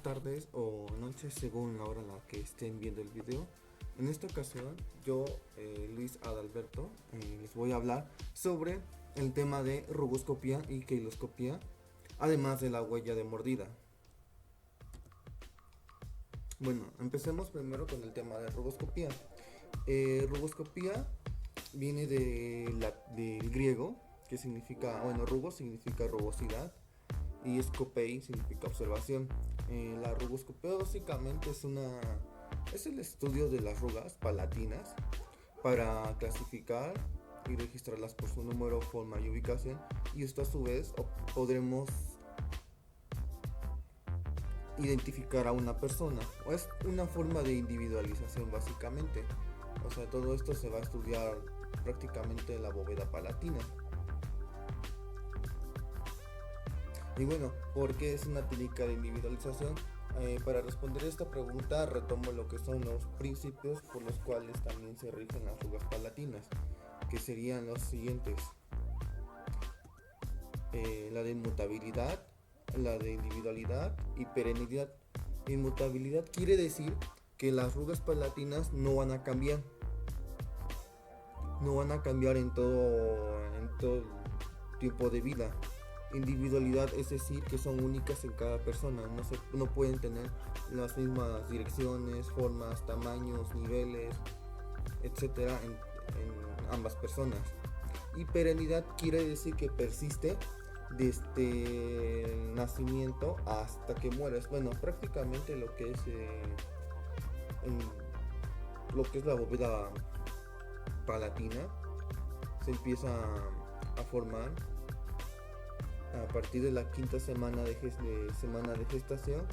tardes o noches según la hora en la que estén viendo el video. En esta ocasión yo, Luis Adalberto, les voy a hablar sobre el tema de rugoscopía y queiloscopía, además de la huella de mordida. Bueno, empecemos primero con el tema de rugoscopía. Rugoscopía viene del griego, que significa, rugos significa rugosidad y scopei significa observación. La rugoscopía básicamente es el estudio de las arrugas palatinas para clasificar y registrarlas por su número, forma y ubicación, y esto a su vez podremos identificar a una persona, o es una forma de individualización básicamente. O sea, todo esto se va a estudiar prácticamente en la bóveda palatina. Y bueno, ¿por qué es una técnica de individualización? Para responder esta pregunta retomo lo que son los principios por los cuales también se rigen las arrugas palatinas, que serían los siguientes: la de inmutabilidad, la de individualidad y perenidad. Inmutabilidad quiere decir que las arrugas palatinas no van a cambiar, en todo tiempo de vida. Individualidad es decir que son únicas en cada persona, no pueden tener las mismas direcciones, formas, tamaños, niveles, etcétera en ambas personas. Y perenidad quiere decir que persiste desde el nacimiento hasta que mueres. Bueno, prácticamente lo que es la bóveda palatina se empieza a formar a partir de la quinta semana de gestación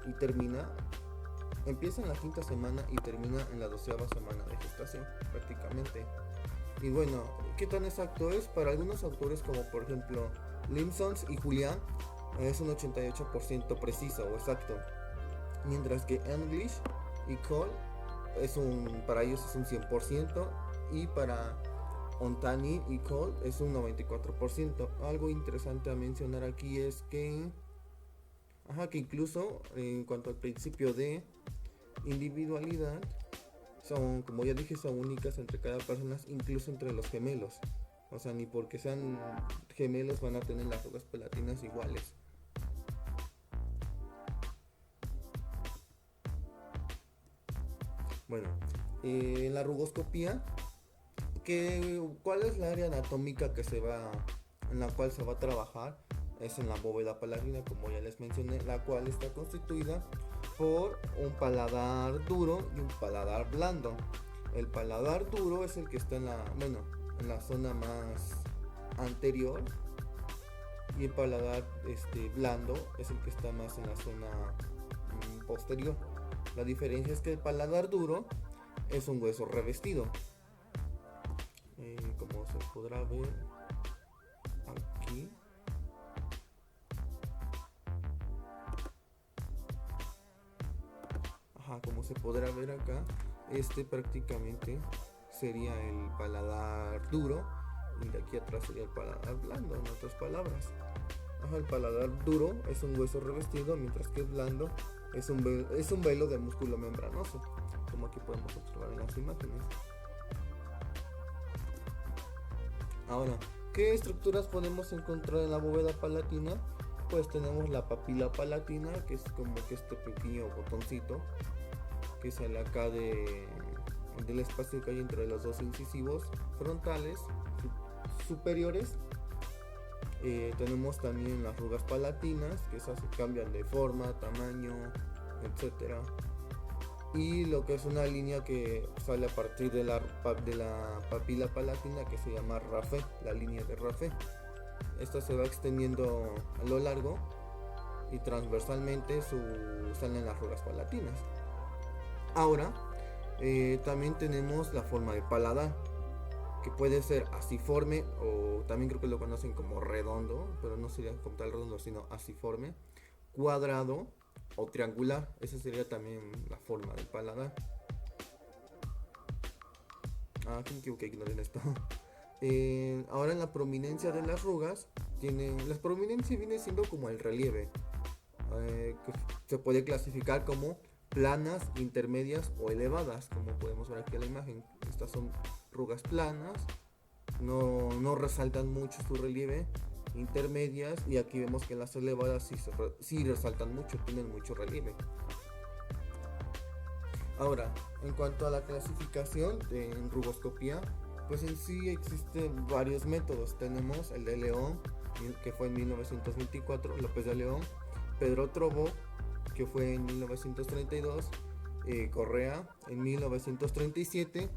y empieza en la quinta semana y termina en la 12ª semana de gestación prácticamente. Y bueno, ¿qué tan exacto es? Para algunos autores, como por ejemplo Limsons y Julián, es un 88% preciso o exacto, mientras que English y Cole para ellos es un 100%, y para Ontani y Cole es un 94%. Algo interesante a mencionar aquí es que incluso en cuanto al principio de individualidad, como ya dije, son únicas entre cada persona, incluso entre los gemelos. O sea, ni porque sean gemelos van a tener las arrugas palatinas iguales. Bueno, en la rugoscopía, ¿cuál es la área anatómica en la cual se va a trabajar? Es en la bóveda palatina, como ya les mencioné, la cual está constituida por un paladar duro y un paladar blando. El paladar duro es el que está en la zona más anterior, y el paladar blando es el que está más en la zona posterior. La diferencia es que el paladar duro es un hueso revestido, como se podrá ver aquí. Como se podrá ver acá, prácticamente sería el paladar duro, y de aquí atrás sería el paladar blando, en otras palabras. El paladar duro es un hueso revestido, mientras que el blando es un velo de músculo membranoso, como aquí podemos observar en las imágenes. Ahora, ¿qué estructuras podemos encontrar en la bóveda palatina? Pues tenemos la papila palatina, que es como que este pequeño botoncito que sale acá del espacio que hay entre los dos incisivos frontales superiores. Tenemos también las arrugas palatinas, que esas se cambian de forma, tamaño, etcétera. Y lo que es una línea que sale a partir de la papila palatina, que se llama Raffet, la línea de Raffet. Esta se va extendiendo a lo largo y transversalmente salen las arrugas palatinas. Ahora, también tenemos la forma de paladar, que puede ser asiforme, o también creo que lo conocen como redondo, pero no sería como tal redondo, sino asiforme, cuadrado o triangular. Esa sería también la forma del paladar. Me equivoqué, ignoren esto. Ahora, en la prominencia de las arrugas, la prominencia viene siendo como el relieve. que se puede clasificar como planas, intermedias o elevadas, como podemos ver aquí en la imagen. Estas son arrugas planas, no resaltan mucho su relieve, intermedias, y aquí vemos que las elevadas sí resaltan mucho, tienen mucho relieve. Ahora, en cuanto a la clasificación en rugoscopía, pues en sí existen varios métodos. Tenemos el de León, que fue en 1924, López de León, Pedro Trobo, que fue en 1932, Correa en 1937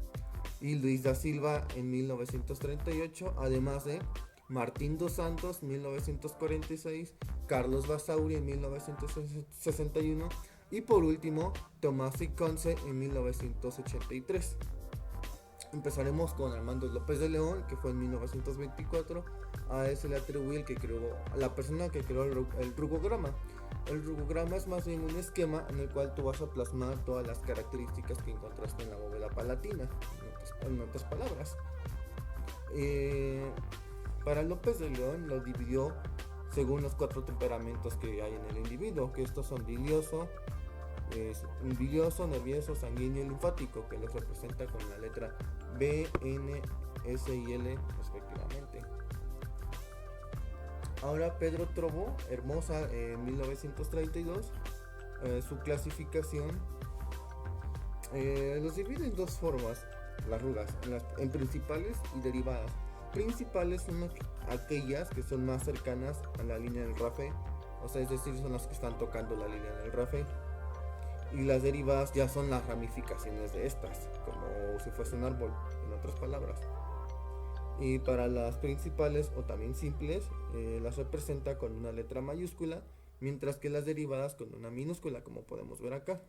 y Luis da Silva en 1938, además de Martín dos Santos 1946, Carlos Basauri en 1961 y por último Tomás y Conce en 1983. Empezaremos con Armando López de León, que fue en 1924. A él se le atribuye la persona que creó el rugograma. El rugograma es más bien un esquema en el cual tú vas a plasmar todas las características que encontraste en la bóveda palatina, en otras palabras. Para López de León lo dividió según los 4 temperamentos que hay en el individuo, que estos son bilioso, nervioso, sanguíneo y linfático, que los representa con la letra B, N, S y L respectivamente. Ahora Pedro Trobo, Hermosa, en 1932, su clasificación los divide en 2 formas, las arrugas, en principales y derivadas. Principales son aquellas que son más cercanas a la línea del RAFE, o sea, es decir, son las que están tocando la línea del RAFE. Y las derivadas ya son las ramificaciones de estas, como si fuese un árbol, en otras palabras. Y para las principales o también simples, las representa con una letra mayúscula, mientras que las derivadas con una minúscula, como podemos ver acá.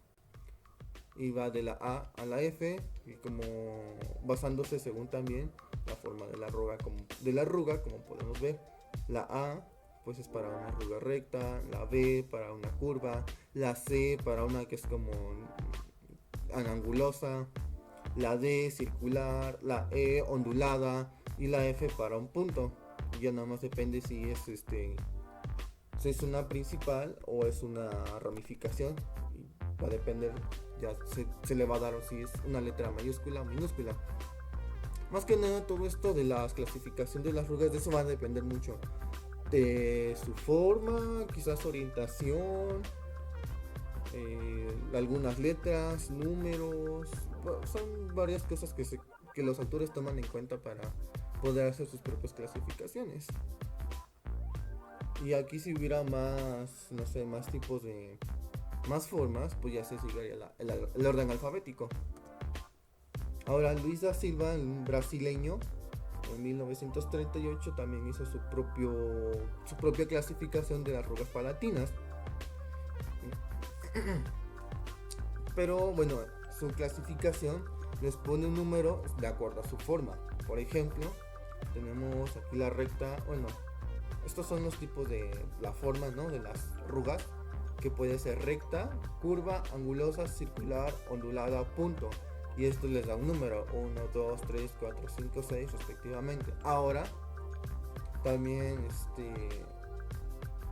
Y va de la A a la F, y como basándose según también la forma de la arruga, como podemos ver. La A pues es para una arruga recta, la B para una curva, la C para una que es como angulosa, la D circular, la E ondulada y la F para un punto. Y ya nada más depende si es una principal o es una ramificación, y va a depender, ya se le va a dar si es una letra mayúscula o minúscula. Más que nada todo esto de la clasificación de las arrugas, de eso va a depender mucho de su forma, quizás orientación, algunas letras, números. Bueno, son varias cosas que los autores toman en cuenta para poder hacer sus propias clasificaciones. Y aquí si hubiera más, no sé, más tipos de más formas, pues ya se seguiría el orden alfabético. Ahora Luis da Silva, el brasileño, en 1938 también hizo su propia clasificación de arrugas palatinas. Pero bueno, su clasificación les pone un número de acuerdo a su forma. Por ejemplo, tenemos aquí la recta, bueno, estos son los tipos de la forma, ¿no?, de las arrugas, que puede ser recta, curva, angulosa, circular, ondulada, punto. Y esto les da un número, 1, 2, 3, 4, 5, 6 respectivamente. Ahora, también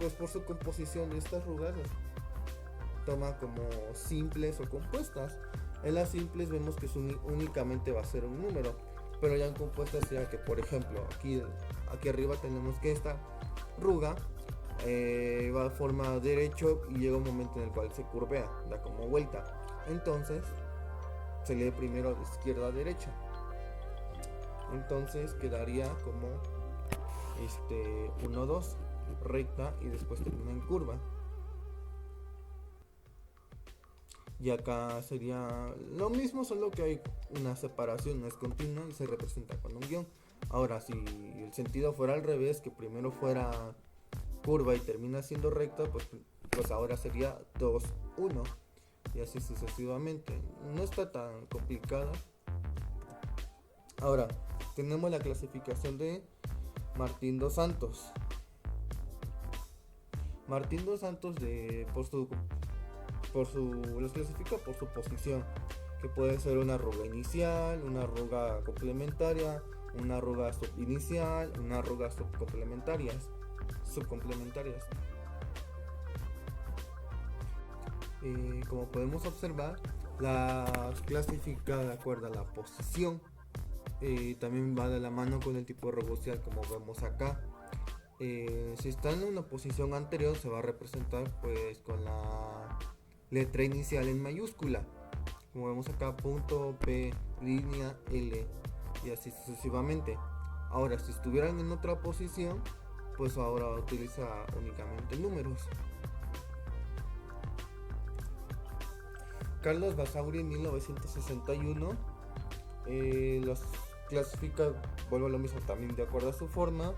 pues por su composición de estas arrugas, toma como simples o compuestas. En las simples vemos que únicamente va a ser un número, pero ya en compuestas sería que, por ejemplo, aquí arriba tenemos que esta arruga va a forma derecho y llega un momento en el cual se curvea, da como vuelta. Entonces se lee primero de izquierda a derecha. Entonces quedaría como 1, 2, recta, y después termina en curva. Y acá sería lo mismo, solo que hay una separación, no es continua y se representa con un guión. Ahora, si el sentido fuera al revés, que primero fuera curva y termina siendo recta, pues ahora sería 2, 1 y así sucesivamente. No está tan complicada. Ahora tenemos la clasificación de Martín dos Santos. Martín dos Santos los clasifica por su posición, que puede ser una arruga inicial, una arruga complementaria, una arruga subinicial, una arruga subcomplementarias. Como podemos observar, las clasifica de acuerdo a la posición. También va de la mano con el tipo de robustidad, como vemos acá. Si está en una posición anterior, se va a representar pues con la letra inicial en mayúscula, como vemos acá, punto, P, línea, L, y así sucesivamente. Ahora, si estuvieran en otra posición, pues ahora utiliza únicamente números. Carlos Basauri en 1961 los clasifica, vuelvo a lo mismo, también de acuerdo a su forma,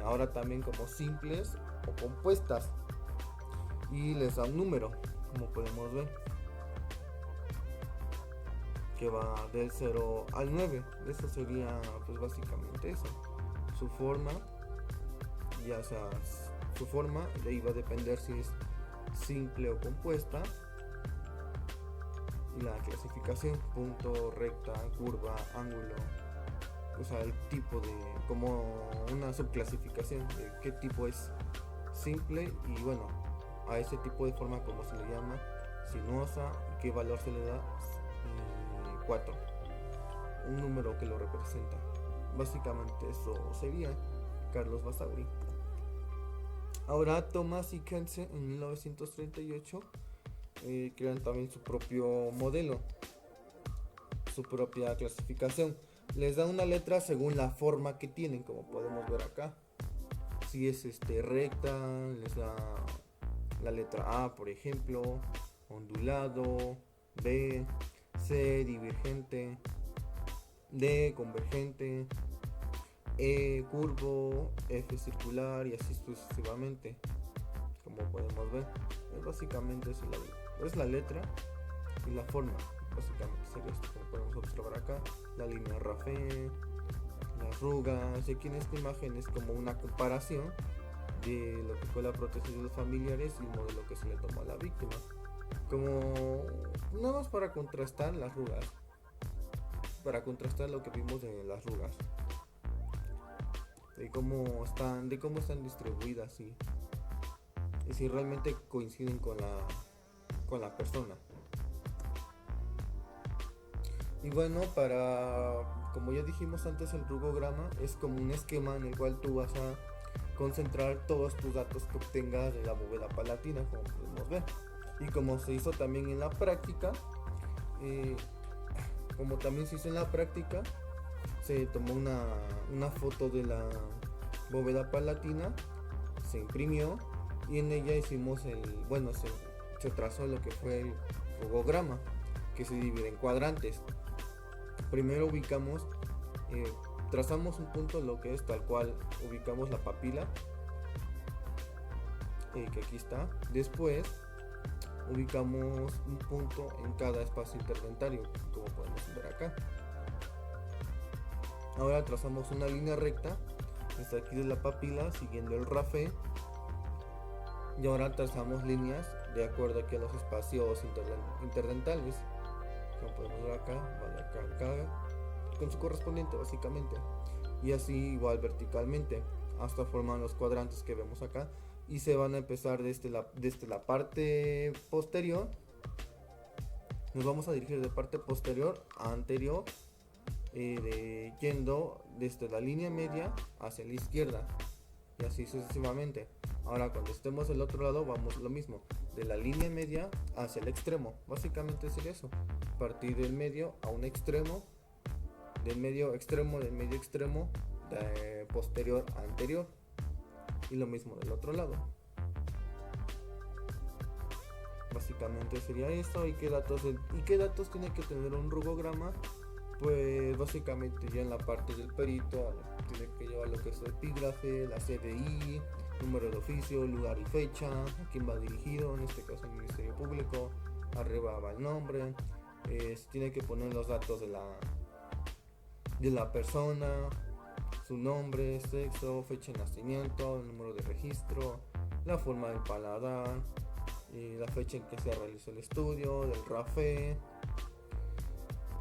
ahora también como simples o compuestas, y les da un número, como podemos ver, que va del 0 al 9. Eso sería pues básicamente eso, su forma, ya sea su forma, de ahí va a depender si es simple o compuesta, y la clasificación, punto, recta, curva, ángulo, o sea, el tipo de, como una subclasificación de qué tipo es simple, y bueno, a ese tipo de forma como se le llama, sinuosa, y qué valor se le da, 4, un número que lo representa. Básicamente eso sería Carlos Basauri. Ahora Thomas y Kense en 1938 crean también su propio modelo, su propia clasificación. Les da una letra según la forma que tienen, como podemos ver acá. Si es recta, les da la letra A, por ejemplo, ondulado, B, C, divergente, D, convergente, E, curvo, F, circular, y así sucesivamente, como podemos ver. Básicamente es la letra y la forma. Básicamente sería esto, como podemos observar acá, la línea Raffé, las arrugas. Aquí en esta imagen es como una comparación de lo que fue la protección de los familiares y el modelo que se le tomó a la víctima, como nada más para contrastar las arrugas, para contrastar lo que vimos de las arrugas, de cómo están distribuidas, y si realmente coinciden con la persona. Y bueno, como ya dijimos antes, el rugograma es como un esquema en el cual tú vas a concentrar todos tus datos que obtengas de la bóveda palatina, como podemos ver. Y como se hizo también en la práctica, se tomó una foto de la bóveda palatina, se imprimió, y en ella hicimos se trazó lo que fue el rugograma, que se divide en cuadrantes. Primero trazamos un punto, lo que es tal cual ubicamos la papila, que aquí está. Después ubicamos un punto en cada espacio interdentario, como podemos ver acá. Ahora trazamos una línea recta desde aquí de la papila siguiendo el Raffé, y ahora trazamos líneas de acuerdo aquí a los espacios interdentales, como podemos ver acá, va de acá a acá, con su correspondiente básicamente, y así igual verticalmente hasta formar los cuadrantes que vemos acá, y se van a empezar desde la parte posterior. Nos vamos a dirigir de parte posterior a anterior, yendo desde la línea media hacia la izquierda, y así sucesivamente. Ahora cuando estemos del otro lado vamos lo mismo, de la línea media hacia el extremo. Básicamente sería eso, partir del medio a un extremo, del medio extremo, de posterior a anterior, y lo mismo del otro lado. Básicamente sería eso. ¿Y qué datos tiene que tener un rugograma? Pues básicamente ya en la parte del perito tiene que llevar lo que es el epígrafe, la CDI, número de oficio, lugar y fecha, a quién va dirigido, en este caso el Ministerio Público. Arriba va el nombre, tiene que poner los datos de la persona, su nombre, sexo, fecha de nacimiento, el número de registro, la forma del paladar, la fecha en que se realizó el estudio, del Raffé.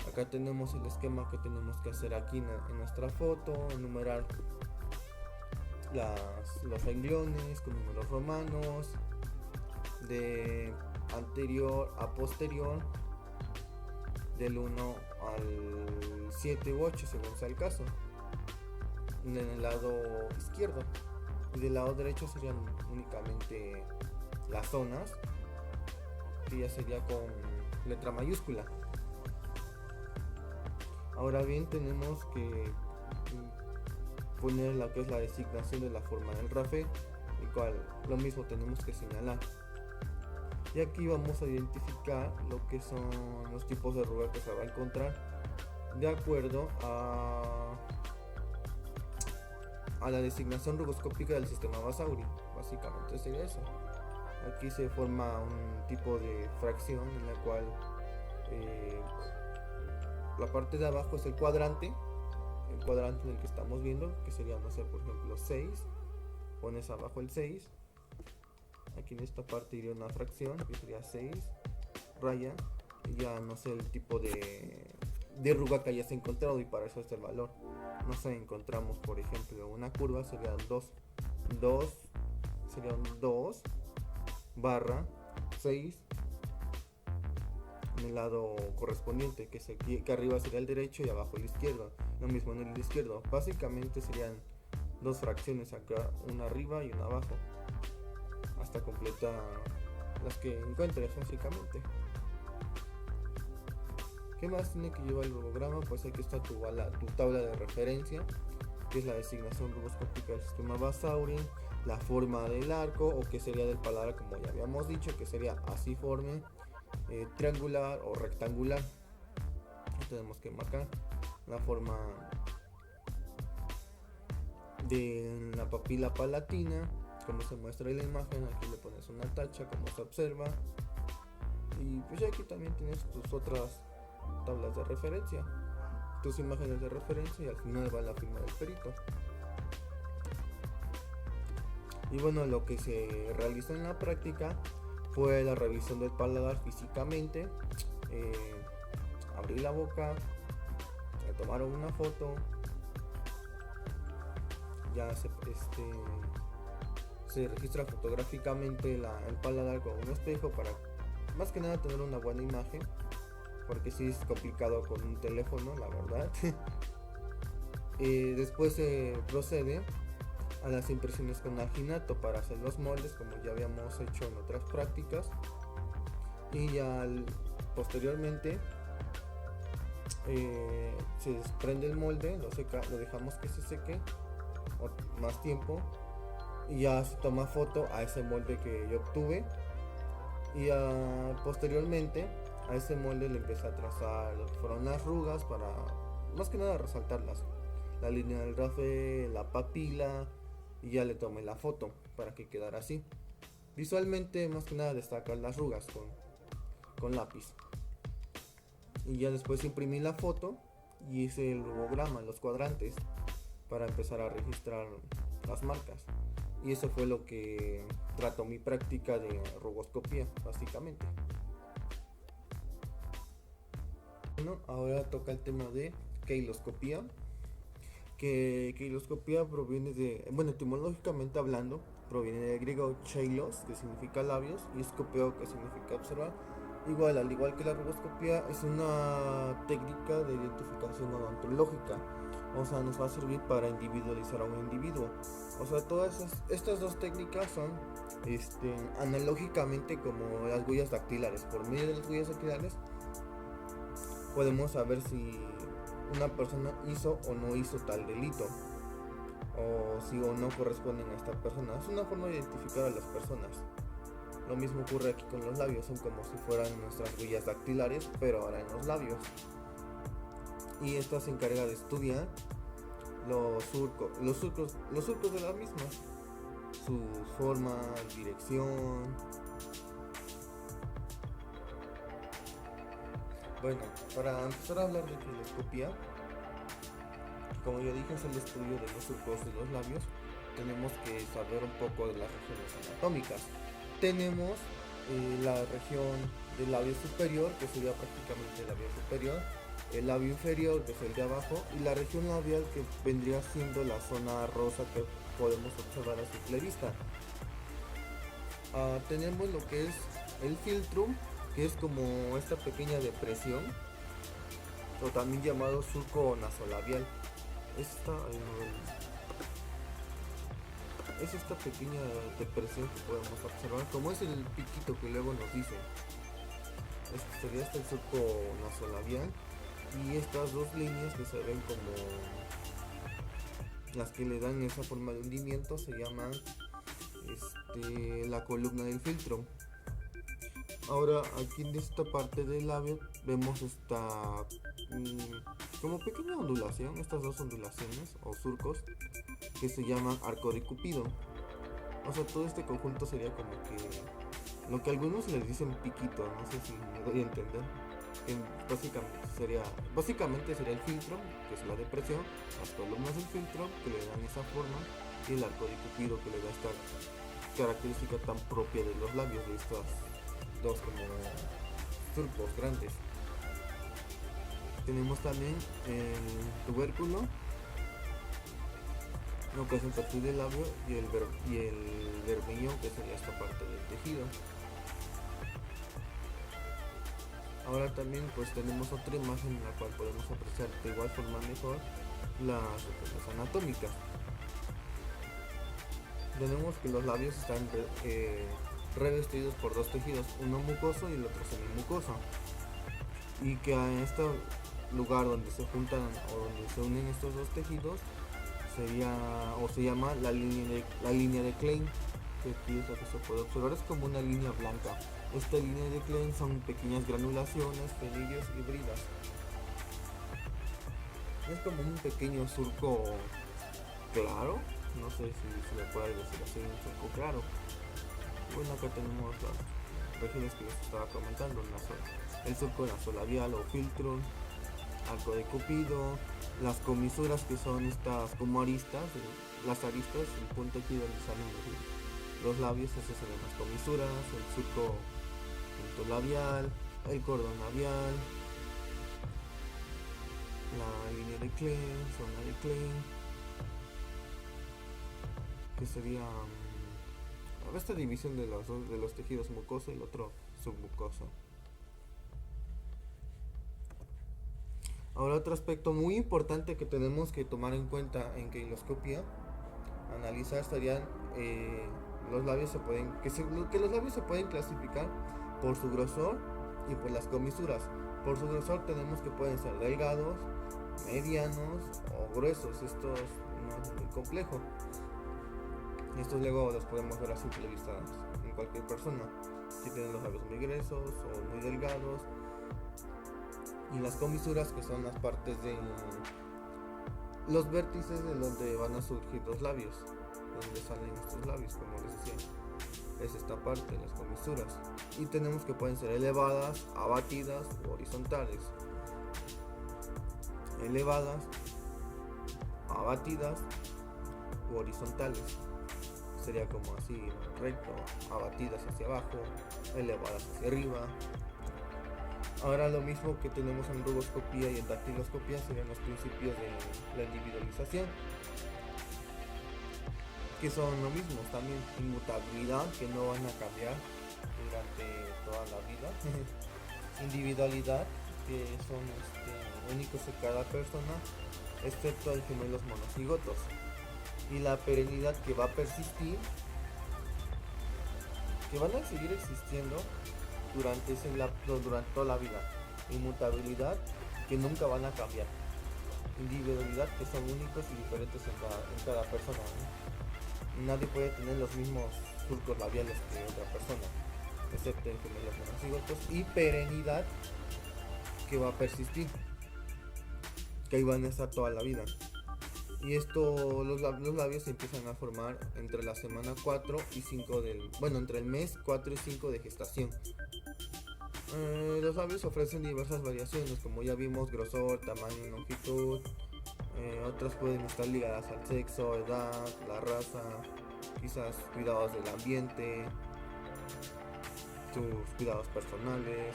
Acá tenemos el esquema que tenemos que hacer aquí en nuestra foto, enumerar los renglones con números romanos, de anterior a posterior, del 1 al 7 u 8 según sea el caso, en el lado izquierdo. Y del lado derecho serían únicamente las zonas, que ya sería con letra mayúscula. Ahora bien, tenemos que poner lo que es la designación de la forma del RAFE, el cual lo mismo tenemos que señalar. Y aquí vamos a identificar lo que son los tipos de arruga que se va a encontrar de acuerdo a la designación rugoscópica del sistema Basauri. Básicamente sería eso. Aquí se forma un tipo de fracción en la cual la parte de abajo es el cuadrante en el que estamos viendo, que sería, no sé, por ejemplo 6, pones abajo el 6, aquí en esta parte iría una fracción que sería 6 raya, y ya no sé el tipo de arruga que hayas encontrado, y para eso es el valor. No sé, encontramos por ejemplo una curva, serían 2 serían 2 barra 6 en el lado correspondiente, que arriba sería el derecho y abajo el izquierdo. Lo mismo en el izquierdo. Básicamente serían dos fracciones acá, una arriba y una abajo, hasta completar las que encuentres básicamente. ¿Qué más tiene que llevar el rugograma? Pues aquí está tu tabla de referencia, que es la designación rugoscópica del sistema Basauri, la forma del arco, o que sería del paladar, como ya habíamos dicho, que sería asiforme, triangular o rectangular. Tenemos que marcar la forma de la papila palatina, como se muestra en la imagen. Aquí le pones una tacha como se observa, y pues aquí también tienes tus otras tablas de referencia, tus imágenes de referencia, y al final va la firma del perito. Y bueno, lo que se realizó en la práctica fue la revisión del paladar físicamente. Abrí la boca, le tomaron una foto, ya se registra fotográficamente el paladar con un espejo para más que nada tener una buena imagen, porque sí es complicado con un teléfono, la verdad. Después se procede a las impresiones con alginato para hacer los moldes, como ya habíamos hecho en otras prácticas, y ya posteriormente se desprende el molde, lo dejamos que se seque más tiempo, y ya se toma foto a ese molde que yo obtuve, y posteriormente a ese molde le empecé a trazar lo que fueron las arrugas para más que nada resaltarlas, la línea del RAFE, la papila, y ya le tomé la foto para que quedara así. Visualmente más que nada destacar las arrugas con lápiz, y ya después imprimí la foto y hice el rugograma, los cuadrantes, para empezar a registrar las marcas. Y eso fue lo que trató mi práctica de rugoscopía básicamente. Bueno, ahora toca el tema de keiloscopía. Que keiloscopía proviene de, bueno, etimológicamente hablando, proviene del griego keilos, que significa labios, y scopeo, que significa observar. Al igual que la rugoscopía, es una técnica de identificación odontológica. O sea, nos va a servir para individualizar a un individuo. O sea, todas estas dos técnicas son analógicamente como las huellas dactilares. Por medio de las huellas dactilares podemos saber si una persona hizo o no hizo tal delito, o si o no corresponden a esta persona. Es una forma de identificar a las personas. Lo mismo ocurre aquí con los labios, son como si fueran nuestras huellas dactilares, pero ahora en los labios. Y esta se encarga de estudiar los surcos de las mismas, su forma, dirección. Bueno, para empezar a hablar de keiloscopía, como ya dije, es el estudio de los surcos de los labios. Tenemos que saber un poco de las regiones anatómicas. Tenemos la región del labio superior, que sería prácticamente el labio superior, el labio inferior, que es el de abajo, y la región labial, que vendría siendo la zona rosa que podemos observar a simple vista. Tenemos lo que es el filtrum, que es como esta pequeña depresión, o también llamado surco nasolabial. Esta, es esta pequeña depresión que podemos observar, como es el piquito que luego nos dicen. Este sería el surco nasolabial, y estas dos líneas que se ven como las que le dan esa forma de hundimiento se llaman la columna del filtro. Ahora aquí en esta parte del labio vemos esta como pequeña ondulación, estas dos ondulaciones o surcos que se llaman arco de Cupido. O sea, todo este conjunto sería como que lo que algunos les dicen piquito, no sé si me doy a entender. Que básicamente sería el filtro, que es la depresión, las columnas del filtro que le dan esa forma, y el arco de Cupido que le da esta característica tan propia de los labios, de estos dos como surcos grandes. Tenemos también el tubérculo, lo que es el perfil del labio, y el vermillón, que sería esta parte del tejido. Ahora también pues tenemos otra imagen en la cual podemos apreciar de igual forma mejor las regiones anatómicas. Tenemos que los labios están revestidos por dos tejidos, uno mucoso y el otro semimucoso, y que en este lugar donde se juntan o donde se unen estos dos tejidos sería o se llama la línea de Klein, que aquí es lo que se puede observar, es como una línea blanca. Esta línea de Klein son pequeñas granulaciones, pelillos y bridas. Es como un pequeño surco claro, no sé si se le puede decir así, un surco claro. Bueno, acá tenemos las regiones que les estaba comentando, el surco nasolabial o filtro, arco de Cupido, las comisuras, que son estas como aristas, las aristas, el punto aquí donde salen los labios, esas serían las comisuras, el surco punto labial, el cordón labial, la línea de Klein, zona de Klein, que sería esta división de los tejidos mucoso y el otro submucoso. Ahora, otro aspecto muy importante que tenemos que tomar en cuenta en queiloscopia, analizar, serían los labios que los labios se pueden clasificar por su grosor y por las comisuras. Por su grosor tenemos que pueden ser delgados, medianos o gruesos. Esto no es muy complejo. Estos luego los podemos ver a simple vista en cualquier persona, si tienen los labios muy gruesos o muy delgados. Y las comisuras, que son las partes de los vértices de donde van a surgir los labios, donde salen estos labios, como les decía, es esta parte, las comisuras. Y tenemos que pueden ser elevadas, abatidas o horizontales. Elevadas, abatidas u horizontales. Sería como así, recto, abatidas hacia abajo, elevadas hacia arriba. Ahora, lo mismo que tenemos en rugoscopía y en dactiloscopía serían los principios de la individualización, que son lo mismo también: inmutabilidad, que no van a cambiar durante toda la vida; individualidad, que son únicos en cada persona, excepto en gemelos monocigotos; y la perenidad, que va a persistir, que van a seguir existiendo durante toda la vida; inmutabilidad, que nunca van a cambiar; individualidad, que son únicos y diferentes en cada persona, ¿no? Nadie puede tener los mismos surcos labiales que otra persona, excepto en gemelos monocigotos; y perenidad, que va a persistir, que ahí van a estar toda la vida. Y los labios se empiezan a formar entre la semana 4 y 5 entre el mes 4 y 5 de gestación. Los labios ofrecen diversas variaciones, como ya vimos: grosor, tamaño, longitud. Otras pueden estar ligadas al sexo, edad, la raza, quizás cuidados del ambiente, sus cuidados personales.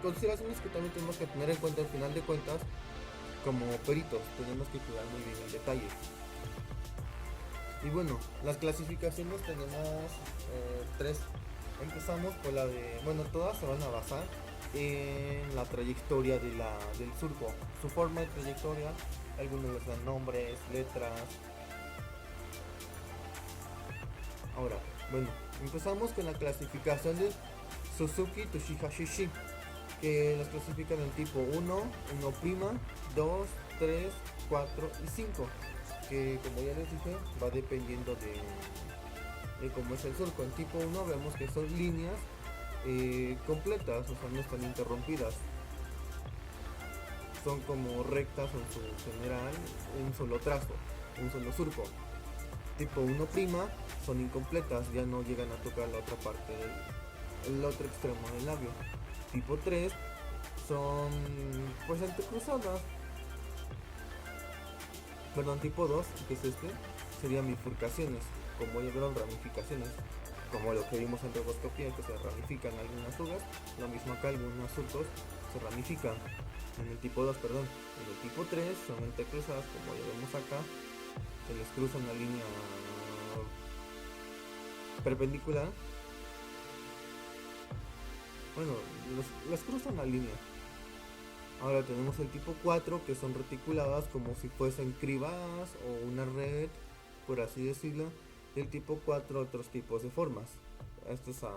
Consideraciones que también tenemos que tener en cuenta. Al final de cuentas, como peritos, tenemos que cuidar muy bien el detalle. Y bueno, las clasificaciones tenemos tres. Empezamos por la de, bueno, todas se van a basar en la trayectoria del surco, su forma de trayectoria, algunos les dan nombres, letras. Ahora, bueno, empezamos con la clasificación de Suzuki Toshihashishi, que las clasifican en tipo 1, 1', 2, 3, 4 y 5, que como ya les dije, va dependiendo de cómo es el surco. En tipo 1 vemos que son líneas completas, o sea, no están interrumpidas. Son como rectas en su general, un solo trazo, un solo surco. Tipo 1' son incompletas, ya no llegan a tocar la otra parte el otro extremo del labio. Tipo 3 son pues entrecruzadas. Perdón, tipo 2, que es este, serían bifurcaciones, como ya vieron, ramificaciones, como lo que vimos en roboscopía, que se ramifican algunas fugas, lo mismo acá, algunos surcos se ramifican. En el tipo 2, perdón. En el tipo 3 son entrecruzadas, como ya vemos acá, se les cruza una línea perpendicular. Bueno, les cruza una línea. Ahora tenemos el tipo 4, que son reticuladas como si fuesen cribas o una red, por así decirlo. Y el tipo 4, otros tipos de formas. Esto es a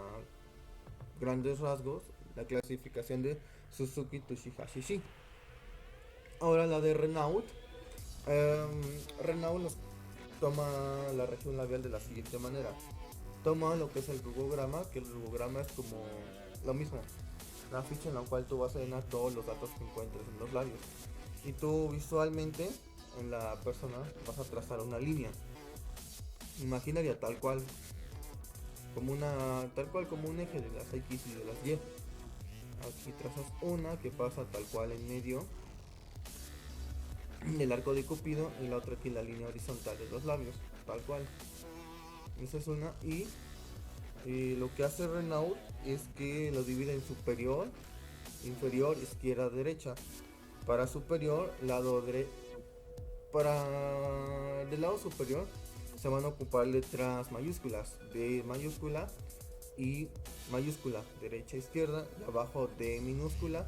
grandes rasgos la clasificación de Suzuki Toshihashishi. Ahora la de Renault. Renault nos toma la región labial de la siguiente manera. Toma lo que es el rugograma, que el rugograma es como lo mismo, la ficha en la cual tú vas a llenar todos los datos que encuentres en los labios. Y tú visualmente en la persona vas a trazar una línea imaginaria tal cual como un eje de las X y de las Y. Aquí trazas una que pasa tal cual en medio del arco de Cupido y la otra aquí la línea horizontal de los labios, tal cual. Esa es una. Y lo que hace Renault es que lo divide en superior, inferior, izquierda, derecha. Para superior, para del lado superior se van a ocupar letras mayúsculas, D mayúscula y mayúscula, derecha, izquierda, y abajo D minúscula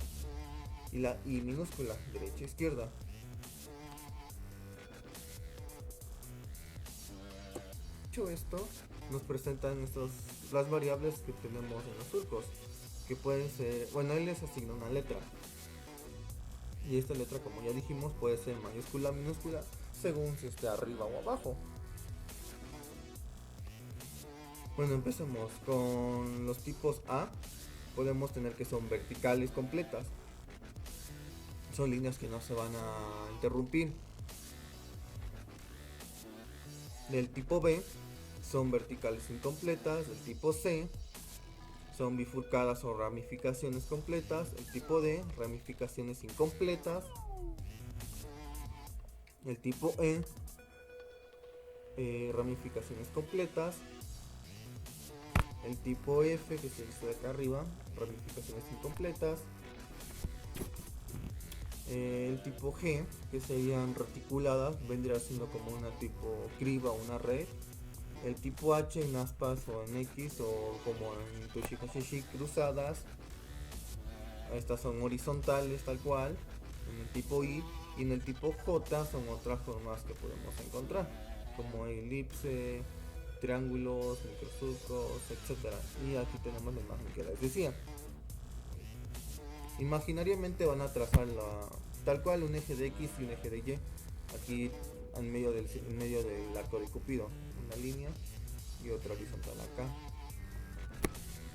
y la I minúscula, derecha, izquierda. Dicho esto, nos presentan las variables que tenemos en los surcos, que pueden ser, bueno, él les asigna una letra. Y esta letra, como ya dijimos, puede ser mayúscula, minúscula, según si esté arriba o abajo. Bueno, empecemos con los tipos A. Podemos tener que son verticales completas. Son líneas que no se van a interrumpir. Del tipo B son verticales incompletas. Del tipo C son bifurcadas o ramificaciones completas. El tipo D, ramificaciones incompletas. El tipo E, ramificaciones completas. El tipo F, que es este de acá arriba, ramificaciones incompletas. El tipo G, que serían reticuladas, vendría siendo como una tipo criba o una red. El tipo H en aspas o en X o como en Toshihashishi cruzadas. Estas son horizontales tal cual. En el tipo I y en el tipo J son otras formas que podemos encontrar, como elipse, triángulos, microsurcos, etc. Y aquí tenemos la imagen que les decía. Imaginariamente van a trazar tal cual un eje de X y un eje de Y. Aquí en medio del arco de Cupido, una línea y otra horizontal acá.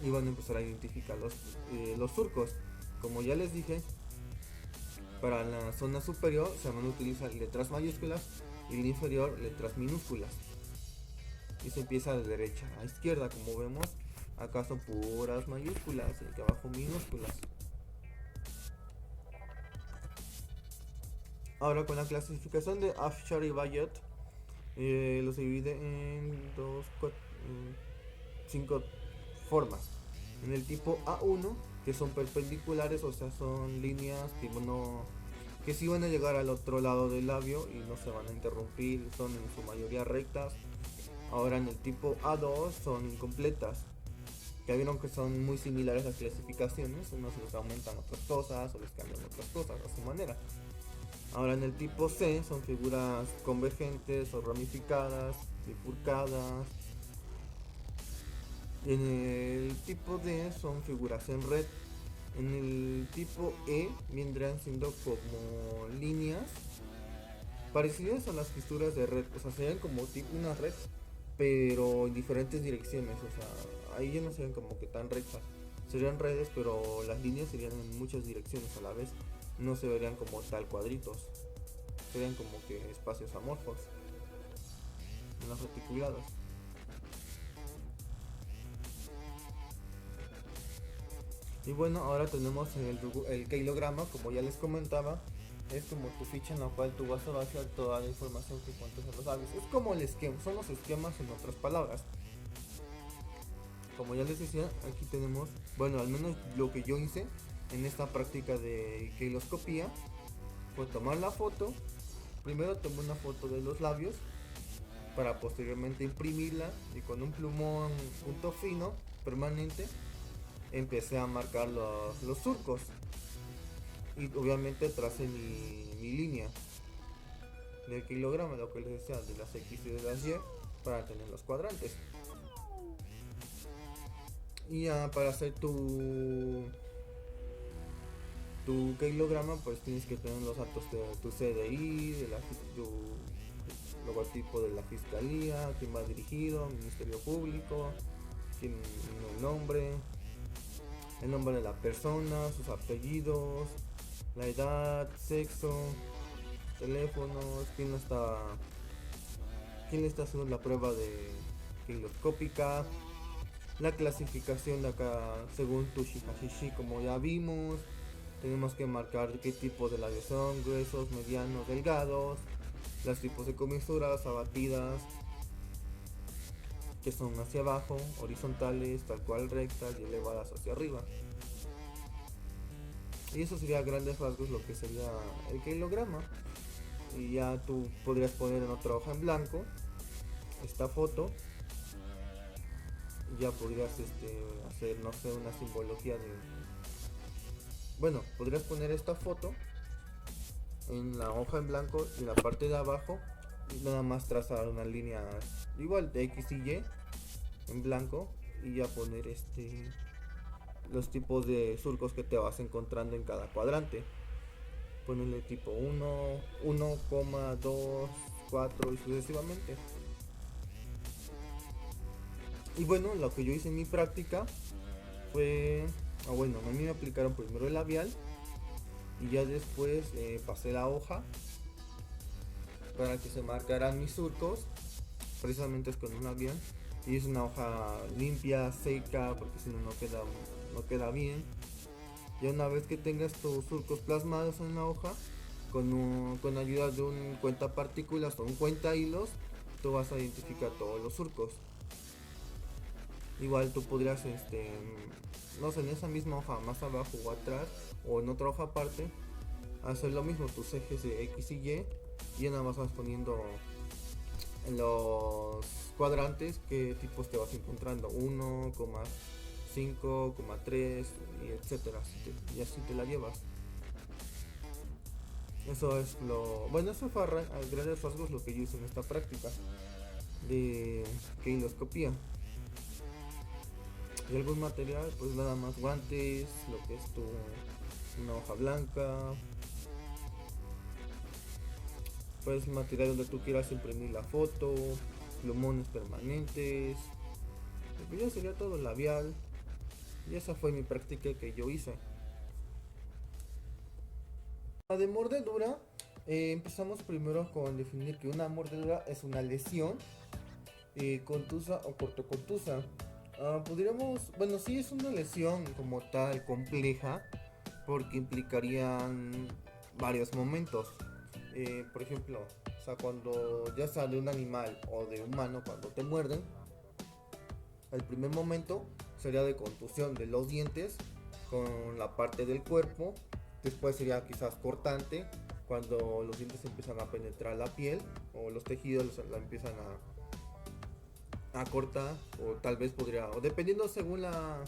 Y van a empezar a identificar los surcos. Como ya les dije, para la zona superior se van a utilizar letras mayúsculas y en la inferior letras minúsculas. Y se empieza de derecha a izquierda, como vemos. Acá son puras mayúsculas y aquí abajo minúsculas. Ahora con la clasificación de Afshar y Bayet, los divide en 5 formas. En el tipo A1, que son perpendiculares, o sea, son líneas que sí van a llegar al otro lado del labio y no se van a interrumpir, son en su mayoría rectas. Ahora en el tipo A2 son incompletas. Ya vieron que son muy similares las clasificaciones, unos les aumentan otras cosas o les cambian otras cosas a su manera. Ahora en el tipo C son figuras convergentes o ramificadas, bifurcadas. En el tipo D son figuras en red. En el tipo E vendrán siendo como líneas parecidas a las fisuras de red. O sea, serían como tipo una red, pero en diferentes direcciones. O sea, ahí ya no serían como que tan rectas. Serían redes, pero las líneas serían en muchas direcciones a la vez. No se verían como tal cuadritos. Serían como que espacios amorfos en las reticuladas. Y bueno, ahora tenemos el kilograma, como ya les comentaba. Es como tu ficha en la cual tú vas a vaciar toda la información que encuentres en los labios. Es como el esquema, son los esquemas en otras palabras. Como ya les decía, aquí tenemos, bueno, al menos lo que yo hice en esta práctica de kiloscopía fue tomar la foto. Primero tomé una foto de los labios para posteriormente imprimirla y con un plumón punto fino permanente empecé a marcar los surcos y obviamente tracé mi línea del kilograma, lo que les decía, de las X y de las Y para tener los cuadrantes. Y ya para hacer tu kilograma, pues tienes que tener los datos de tu CDI, tu logotipo de la fiscalía, quién va dirigido, Ministerio Público, quién, el nombre de la persona, sus apellidos, la edad, sexo, teléfonos, quién le está haciendo la prueba de kiloscópica, la clasificación de acá según tu Shihashishi, como ya vimos. Tenemos que marcar qué tipo de labios son, gruesos, medianos, delgados, los tipos de comisuras, abatidas, que son hacia abajo, horizontales, tal cual rectas y elevadas hacia arriba. Y eso sería a grandes rasgos lo que sería el kilograma. Y ya tú podrías poner en otra hoja en blanco esta foto. Y ya podrías hacer, no sé, una simbología de... Bueno, podrías poner esta foto en la hoja en blanco y en la parte de abajo y nada más trazar una línea igual de X y Y en blanco y ya poner los tipos de surcos que te vas encontrando en cada cuadrante. Ponerle tipo 1, 1,2, 4 y sucesivamente. Y bueno, lo que yo hice en mi práctica fue, bueno, a mí me aplicaron primero el labial y ya después pasé la hoja para que se marcaran mis surcos, precisamente es con un labial. Y es una hoja limpia, seca, porque si no no queda bien. Ya una vez que tengas tus surcos plasmados en la hoja, con ayuda de un cuenta partículas o un cuenta hilos, tú vas a identificar todos los surcos. Igual tú podrías, no sé, en esa misma hoja más abajo o atrás, o en otra hoja aparte, hacer lo mismo, tus ejes de X y Y, y ya nada más vas poniendo en los cuadrantes qué tipos te vas encontrando, 1,5,3 y etcétera, y así te la llevas. Eso es eso fue a grandes rasgos lo que yo hice en esta práctica de kiloscopía. Y algún material, pues nada más guantes, lo que es una hoja blanca, pues material donde tú quieras imprimir la foto, plumones permanentes, y pues ya sería todo, labial. Y esa fue mi práctica que yo hice. La de mordedura, empezamos primero con definir que una mordedura es una lesión contusa o cortocontusa. Podríamos, bueno, sí es una lesión como tal compleja porque implicarían varios momentos. Por ejemplo, o sea, cuando ya sea de un animal o de humano, cuando te muerden, el primer momento sería de contusión de los dientes con la parte del cuerpo. Después sería quizás cortante, cuando los dientes empiezan a penetrar la piel o los tejidos la empiezan a corta, o tal vez podría, o dependiendo según la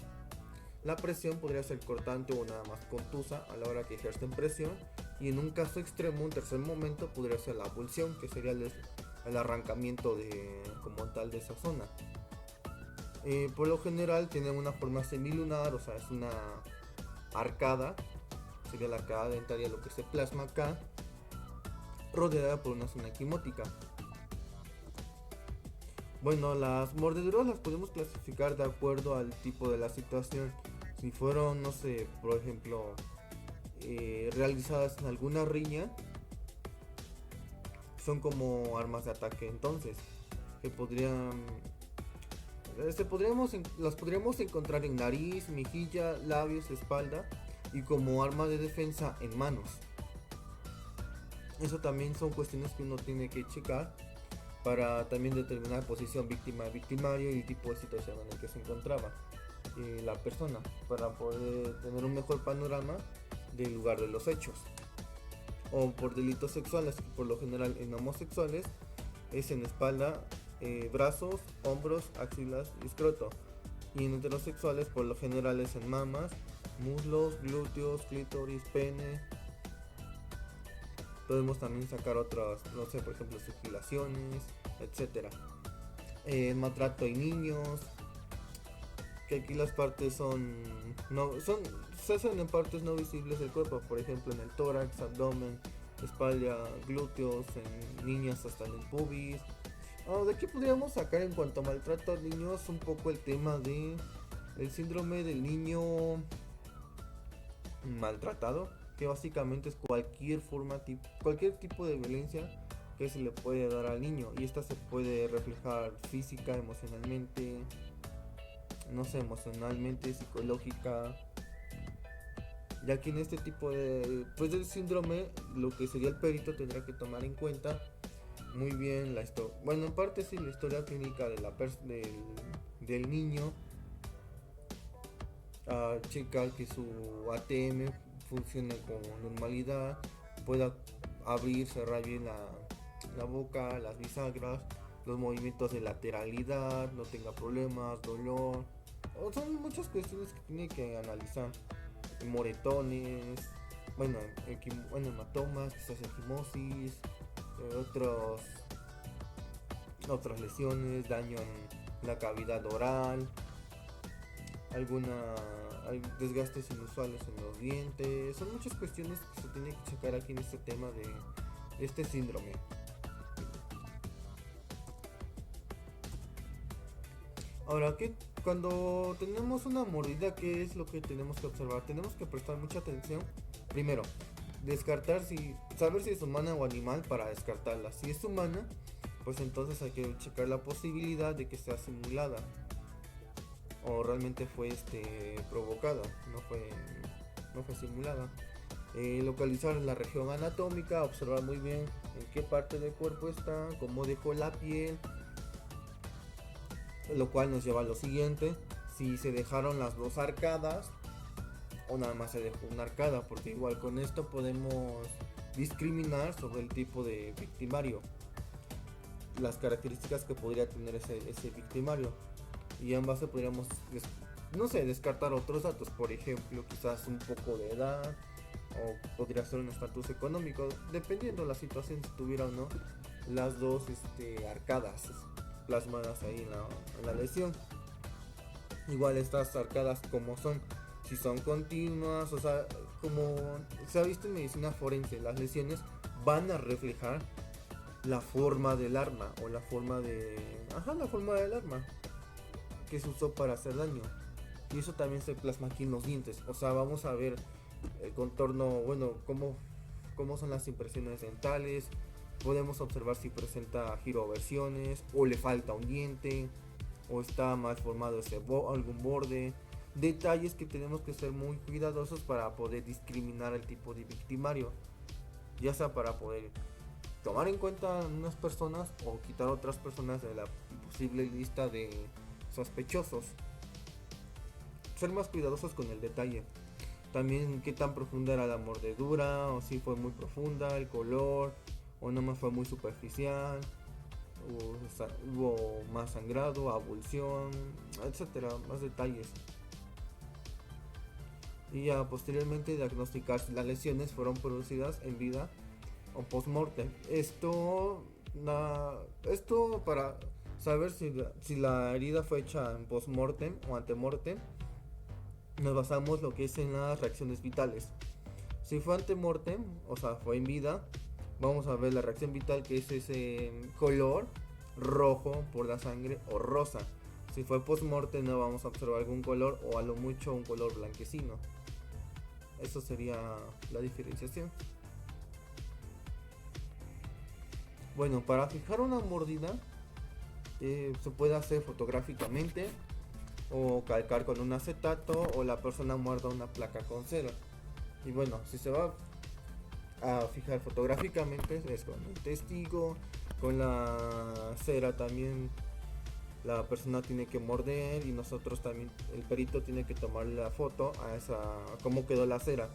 presión, podría ser cortante o nada más contusa a la hora que ejercen presión. Y en un caso extremo, un tercer momento, podría ser la abulsión, que sería el arrancamiento de, como tal, de esa zona. Por lo general tiene una forma semilunar, o sea, es una arcada, sería la arcada dentaria lo que se plasma acá, rodeada por una zona quimótica. Bueno, las mordeduras las podemos clasificar de acuerdo al tipo de la situación. Si fueron, no sé, por ejemplo, realizadas en alguna riña, son como armas de ataque entonces, que las podríamos encontrar en nariz, mejilla, labios, espalda y como arma de defensa en manos. Eso también son cuestiones que uno tiene que checar para también determinar posición víctima-victimario y el tipo de situación en el que se encontraba la persona, para poder tener un mejor panorama del lugar de los hechos. O por delitos sexuales, que por lo general en homosexuales es en espalda, brazos, hombros, axilas y escroto. Y en heterosexuales por lo general es en mamas, muslos, glúteos, clítoris, pene. Podemos también sacar otras, no sé, por ejemplo, sugilaciones, etcétera. Maltrato en niños, que aquí las partes se hacen en partes no visibles del cuerpo, por ejemplo en el tórax, abdomen, espalda, glúteos, en niñas hasta en el pubis. De aquí podríamos sacar en cuanto a maltrato a niños un poco el tema de el síndrome del niño maltratado, que básicamente es cualquier tipo de violencia que se le puede dar al niño, y esta se puede reflejar física, emocionalmente, no sé, emocionalmente, psicológica, ya que en este tipo de del síndrome lo que sería el perito tendrá que tomar en cuenta muy bien la historia, bueno, en parte sí, la historia clínica de del niño, a checar que su ATM funcione con normalidad, pueda abrir, cerrar bien la boca, las bisagras, los movimientos de lateralidad, no tenga problemas, dolor. Son muchas cuestiones que tiene que analizar. Moretones, bueno, hematomas, quizás equimosis, otras lesiones, daño en la cavidad oral, hay desgastes inusuales en los dientes. Son muchas cuestiones que se tiene que checar aquí en este tema de este síndrome. Ahora, cuando tenemos una mordida, ¿qué es lo que tenemos que observar? Tenemos que prestar mucha atención. Primero, saber si es humana o animal para descartarla. Si es humana, pues entonces hay que checar la posibilidad de que sea simulada o realmente fue provocada, no fue simulada. Localizar la región anatómica, observar muy bien en qué parte del cuerpo está, cómo dejó la piel, lo cual nos lleva a lo siguiente: si se dejaron las dos arcadas o nada más se dejó una arcada, porque igual con esto podemos discriminar sobre el tipo de victimario, las características que podría tener ese victimario, y en base podríamos descartar otros datos, por ejemplo quizás un poco de edad, o podría ser un estatus económico, dependiendo de la situación, si tuviera o no las dos arcadas plasmadas ahí en la lesión. Igual estas arcadas como son, si son continuas, o sea, como se ha visto en medicina forense, las lesiones van a reflejar la forma del arma, o la forma del arma que se usó para hacer daño, y eso también se plasma aquí en los dientes. O sea, vamos a ver el contorno, bueno, cómo son las impresiones dentales. Podemos observar si presenta giroversiones, o le falta un diente, o está mal formado algún borde. Detalles que tenemos que ser muy cuidadosos para poder discriminar el tipo de victimario, ya sea para poder tomar en cuenta unas personas o quitar otras personas de la posible lista de sospechosos. Ser más cuidadosos con el detalle. También qué tan profunda era la mordedura, o si fue muy profunda, el color, o nada más fue muy superficial, hubo más sangrado, abulsión, etcétera, más detalles. Y ya posteriormente diagnosticar si las lesiones fueron producidas en vida o post-mortem. Esto para saber si la herida fue hecha en post-mortem o ante-mortem, nos basamos lo que es en las reacciones vitales. Si fue ante-mortem, o sea, fue en vida, vamos a ver la reacción vital, que es ese color rojo por la sangre o rosa. Si fue post-mortem, no vamos a observar algún color o a lo mucho un color blanquecino. Eso sería la diferenciación. Bueno, para fijar una mordida se puede hacer fotográficamente o calcar con un acetato, o la persona muerda una placa con cera. Y bueno, si se va a fijar fotográficamente es con un testigo, con la cera también la persona tiene que morder, y nosotros también, el perito tiene que tomar la foto a cómo quedó la cera,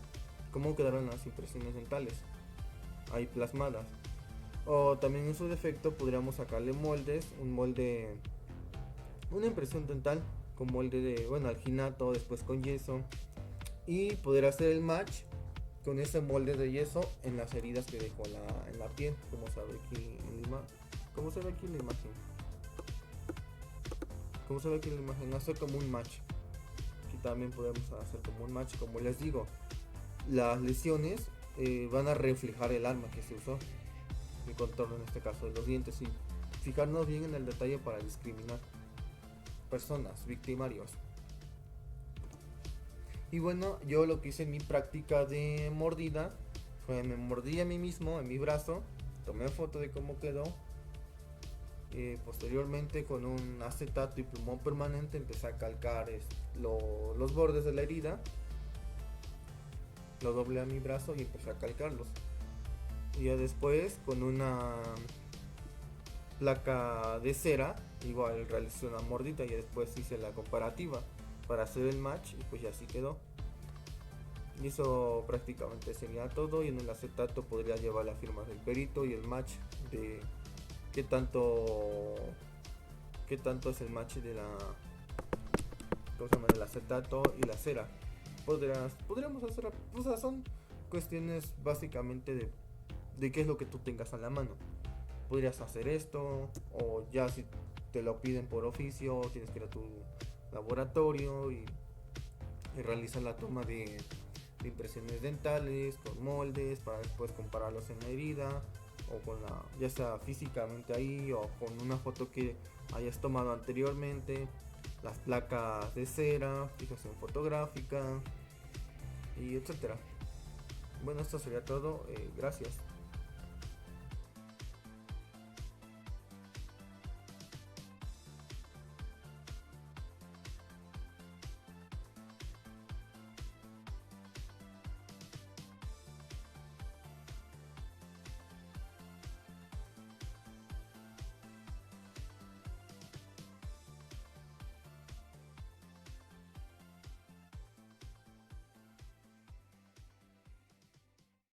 cómo quedaron las impresiones dentales ahí plasmadas. O también en su defecto podríamos sacarle moldes, una impresión dental con molde de, bueno, alginato, después con yeso, y poder hacer el match con ese molde de yeso en las heridas que dejó en la piel, como se ve aquí en la imagen. Como se ve aquí en la imagen, hacer como un match. Aquí también podemos hacer como un match. Como les digo, las lesiones van a reflejar el arma que se usó, el contorno en este caso de los dientes, y fijarnos bien en el detalle para discriminar personas, victimarios. Y bueno, yo lo que hice en mi práctica de mordida fue me mordí a mí mismo en mi brazo, tomé foto de cómo quedó. Posteriormente, con un acetato y plumón permanente, empecé a calcar los bordes de la herida. Lo doblé a mi brazo y empecé a calcarlos. Y ya después, con una placa de cera, igual realicé una mordida, y después hice la comparativa para hacer el match, y pues ya así quedó. Y eso prácticamente sería todo, y en el acetato podría llevar la firma del perito y el match de qué tanto es el match de del acetato y la cera. Podríamos hacer, o sea, son cuestiones básicamente de qué es lo que tú tengas a la mano. Podrías hacer esto, o ya si te lo piden por oficio, tienes que ir a tu laboratorio y realizar la toma de impresiones dentales con moldes para después compararlos en la herida, o con ya sea físicamente ahí, o con una foto que hayas tomado anteriormente, las placas de cera, fijación fotográfica y etcétera. Bueno, esto sería todo. Gracias.